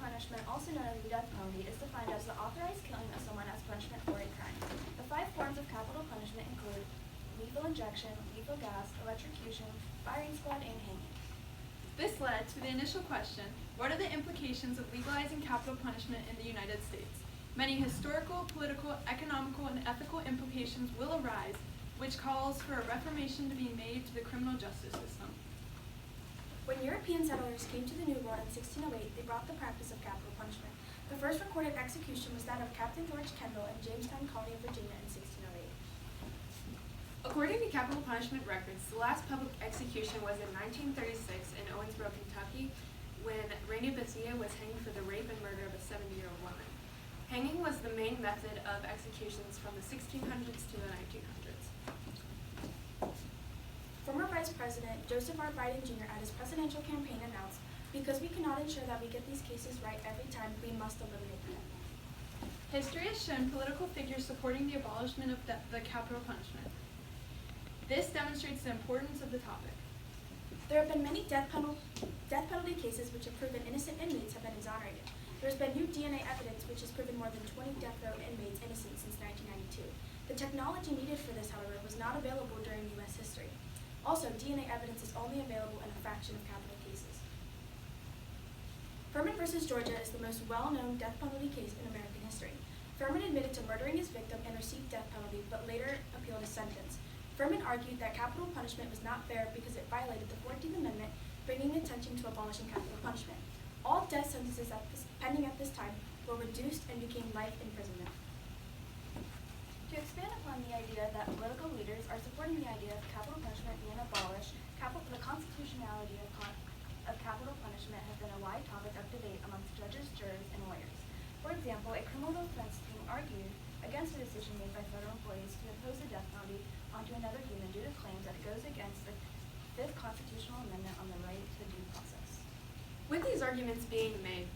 punishment, also known as the death penalty, is defined as the authorized killing of someone as punishment for a crime. The 5 forms of capital punishment include lethal injection, lethal gas, electrocution, firing squad, and hanging. This led to the initial question, what are the implications of legalizing capital punishment in the United States? Many historical, political, economical, and ethical implications will arise, which calls for a reformation to be made to the criminal justice system. When European settlers came to the New World in 1608, they brought the practice of capital punishment. The first recorded execution was that of Captain George Kendall in Jamestown Colony of Virginia in 1608. According to capital punishment records, the last public execution was in 1936 in Owensboro, Kentucky, when Rainey Bethia was hanged for the rape and murder of a 70-year-old woman. Hanging was the main method of executions from the 1600s to the 1900s. Former Vice President Joseph R. Biden Jr. at his presidential campaign announced, "Because we cannot ensure that we get these cases right every time, we must eliminate them." History has shown political figures supporting the abolishment of the capital punishment. This demonstrates the importance of the topic. There have been many death penalty cases which have proven innocent inmates have been exonerated. There has been new DNA evidence which has proven more than 20 death row inmates innocent since 1992. The technology needed for this, however, was not available during U.S. history. Also, DNA evidence is only available in a fraction of capital cases. Furman versus Georgia is the most well-known death penalty case in American history. Furman admitted to murdering his victim and received death penalty, but later appealed his sentence. Furman argued that capital punishment was not fair because it violated the 14th Amendment, bringing attention to abolishing capital punishment. All death sentences pending at this time were reduced and became life imprisonment. To expand upon the idea that political leaders are supporting the idea of capital punishment being abolished, the constitutionality of capital punishment has been a wide topic of debate amongst judges, jurors, and lawyers. For example, a criminal defense team argued against a decision made by federal employees to impose the death penalty onto another human due to claims that it goes against the 5th Constitutional Amendment on the right to due process. With these arguments being made,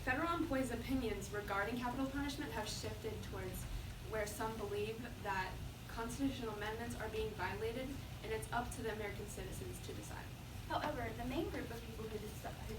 federal employees' opinions regarding capital punishment have shifted towards where some believe that constitutional amendments are being violated, and it's up to the American citizens to decide. However, the main group of people who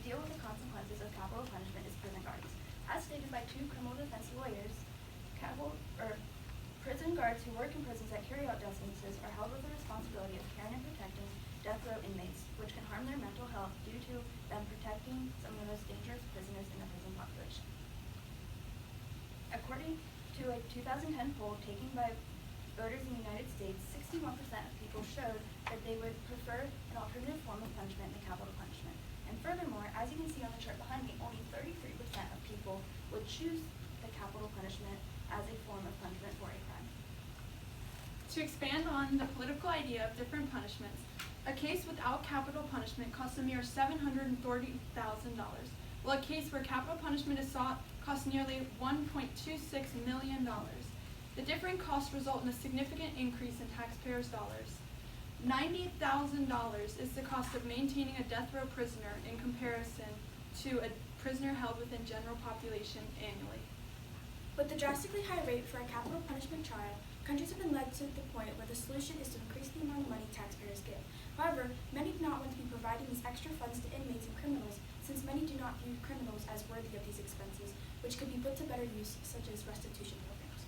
deal with the consequences of capital punishment is prison guards. As stated by 2 criminal defense lawyers, prison guards who work in prisons that carry out death sentences are held with the responsibility of caring and protecting death row inmates, which can harm their mental health due to them protecting some of the most dangerous prisoners in the prison population. According to a 2010 poll taken by voters in the United States, 61% of people showed that they would prefer an alternative form of punishment than capital punishment. And furthermore, as you can see on the chart behind me, only 33% of people would choose the capital punishment as a form of punishment for a crime. To expand on the political idea of different punishments, a case without capital punishment costs a mere $740,000, while a case where capital punishment is sought costs nearly $1.26 million. The differing costs result in a significant increase in taxpayers' dollars. $90,000 is the cost of maintaining a death row prisoner in comparison to a prisoner held within general population annually. With the drastically high rate for a capital punishment trial, countries have been led to the point where the solution is to increase the amount of money taxpayers give. However, many do not want to be providing these extra funds to inmates and criminals, since many do not view criminals as worthy of these expenses, which could be put to better use, such as restitution programs.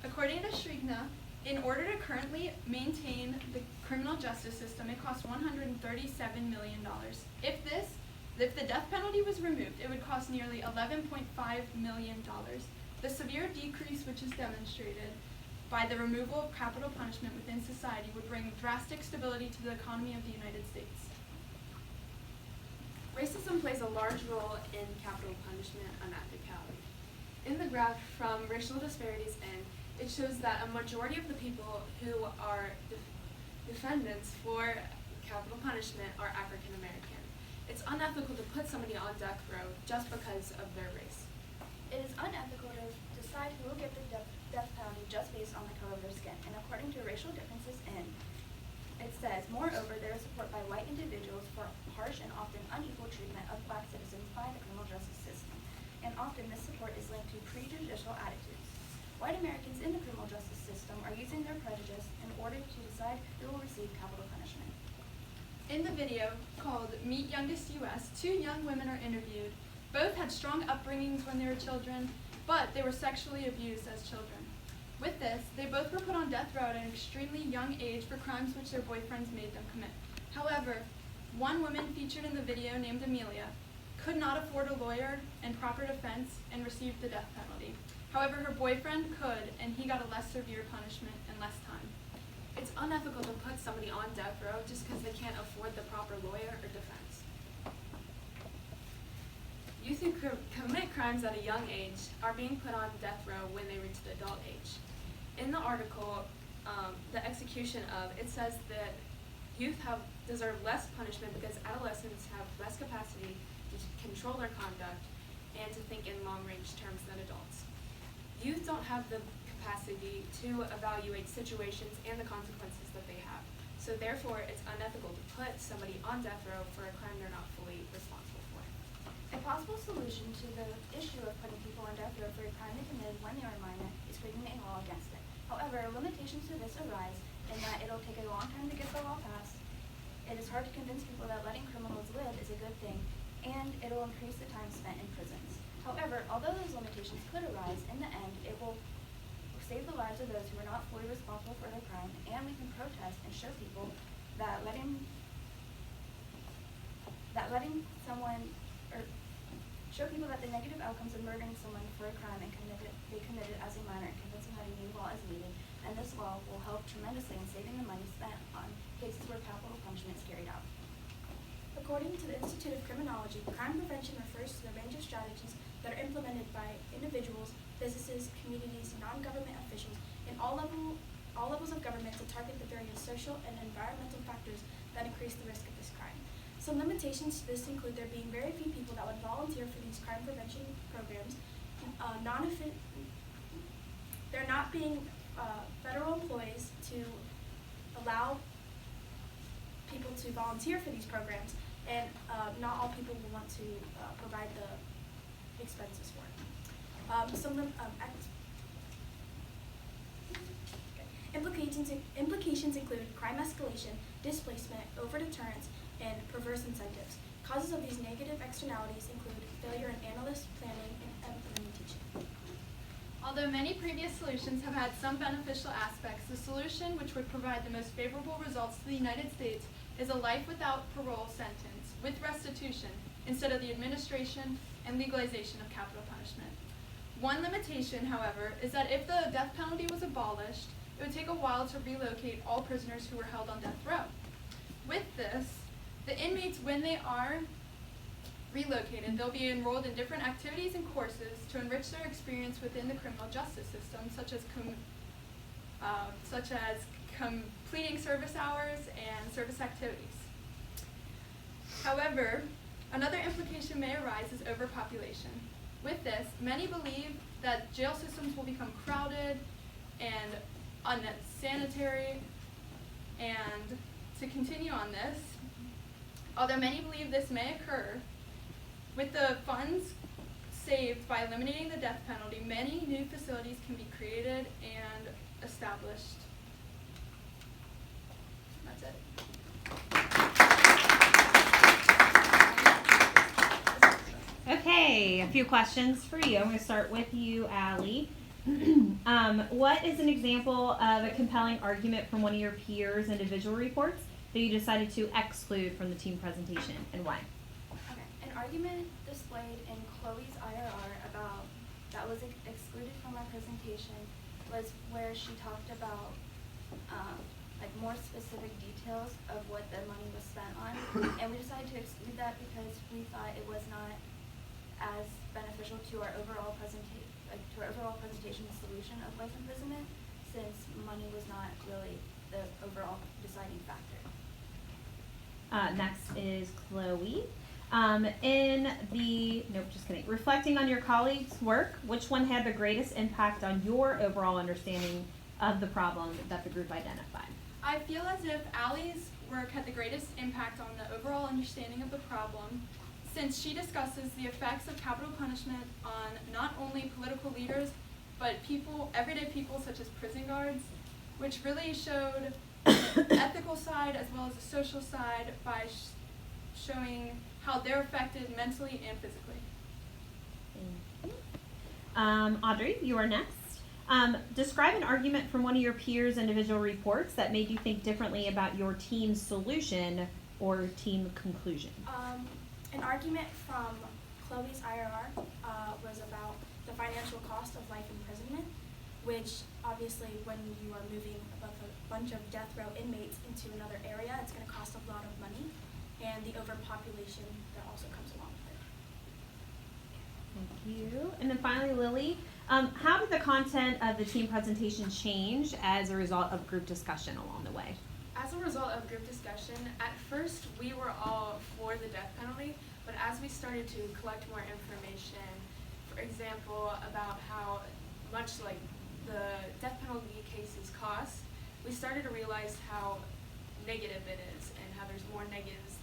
According to Shrigna, in order to currently maintain the criminal justice system, it costs $137 million. If the death penalty was removed, it would cost nearly $11.5 million. The severe decrease which is demonstrated by the removal of capital punishment within society would bring drastic stability to the economy of the United States. Racism plays a large role in capital punishment unethicality. In the graph from Racial Disparities In, it shows that a majority of the people who are defendants for capital punishment are African American. It's unethical to put somebody on death row just because of their race. It is unethical to decide who will get the death penalty just based on the color of their skin, and according to Racial Differences In, it says, moreover, there is support by white individuals for harsh and often unequal treatment of black citizens by the criminal justice system, and often this support is linked to prejudicial attitudes. White Americans in the criminal justice system are using their prejudice in order to decide who will receive capital punishment. In the video called Meet Youngest US, 2 young women are interviewed. Both had strong upbringings when they were children, but they were sexually abused as children. With this, they both were put on death row at an extremely young age for crimes which their boyfriends made them commit. However, one woman featured in the video, named Amelia, could not afford a lawyer and proper defense and received the death penalty. However, her boyfriend could, and he got a less severe punishment and less time. It's unethical to put somebody on death row just because they can't afford the proper lawyer or defense. Youth who commit crimes at a young age are being put on death row when they reach the adult age. In the article, the execution of, it says that youth deserve less punishment because adolescents have less capacity to control their conduct and to think in long-range terms than adults. Youth don't have the capacity to evaluate situations and the consequences that they have. So therefore, it's unethical to put somebody on death row for a crime they're not fully responsible for. A possible solution to the issue of putting people on death row for a crime they committed when they were minor is creating a law against it. However, limitations to this arise in that it'll take a long time to get the law passed. It is hard to convince people that letting criminals live is a good thing, and it'll increase the time spent in prisons. However, although those limitations could arise, in the end, it will save the lives of those who are not fully responsible for their crime, and we can protest and show people that letting someone, or show people that the negative outcomes of murdering someone for a crime they committed as a minor, and convince them that a new law is needed, and this law will help tremendously in saving the money spent on cases where capital punishment is carried out. According to the Institute of Criminology, crime prevention refers to the range of strategies that are implemented by individuals, businesses, communities, non-government officials, and all levels of government to target the various social and environmental factors that increase the risk of this crime. Some limitations to this include there being very few people that would volunteer for these crime prevention programs, there not being federal employees to allow people to volunteer for these programs, and not all people will want to provide the expenses for it. Implications include crime escalation, displacement, over-deterrence, and perverse incentives. Causes of these negative externalities include failure in analyst, planning, and implementation. Although many previous solutions have had some beneficial aspects, the solution which would provide the most favorable results to the United States is a life without parole sentence with restitution instead of the administration and legalization of capital punishment. One limitation, however, is that if the death penalty was abolished, it would take a while to relocate all prisoners who were held on death row. With this, the inmates, when they are relocated, they'll be enrolled in different activities and courses to enrich their experience within the criminal justice system, such as completing service hours and service activities. However, another implication may arise is overpopulation. With this, many believe that jail systems will become crowded and unsanitary, and to continue on this, although many believe this may occur, with the funds saved by eliminating the death penalty, many new facilities can be created and established. That's it. Okay, a few questions for you. I'm going to start with you, Allie. What is an example of a compelling argument from one of your peers' individual reports that you decided to exclude from the team presentation, and why? Okay, an argument displayed in Chloe's IRR that was excluded from our presentation was where she talked about more specific details of what the money was spent on, and we decided to exclude that because we thought it was not as beneficial to our overall presentation solution of life imprisonment, since money was not really the overall deciding factor. Next is Chloe. Reflecting on your colleagues' work, which one had the greatest impact on your overall understanding of the problem that the group identified? I feel as if Allie's work had the greatest impact on the overall understanding of the problem, since she discusses the effects of capital punishment on not only political leaders, but everyday people such as prison guards, which really showed the ethical side as well as the social side by showing how they're affected mentally and physically. Thank you. Audrey, you are next. Describe an argument from one of your peers' individual reports that made you think differently about your team's solution or team conclusion. An argument from Chloe's IRR was about the financial cost of life imprisonment, which obviously when you are moving a bunch of death row inmates into another area, it's going to cost a lot of money, and the overpopulation that also comes along with it. Thank you. And then finally, Lily, how did the content of the team presentation change as a result of group discussion along the way? As a result of group discussion, at first we were all for the death penalty, but as we started to collect more information, for example, about how much like the death penalty cases cost, we started to realize how negative it is and how there's more negatives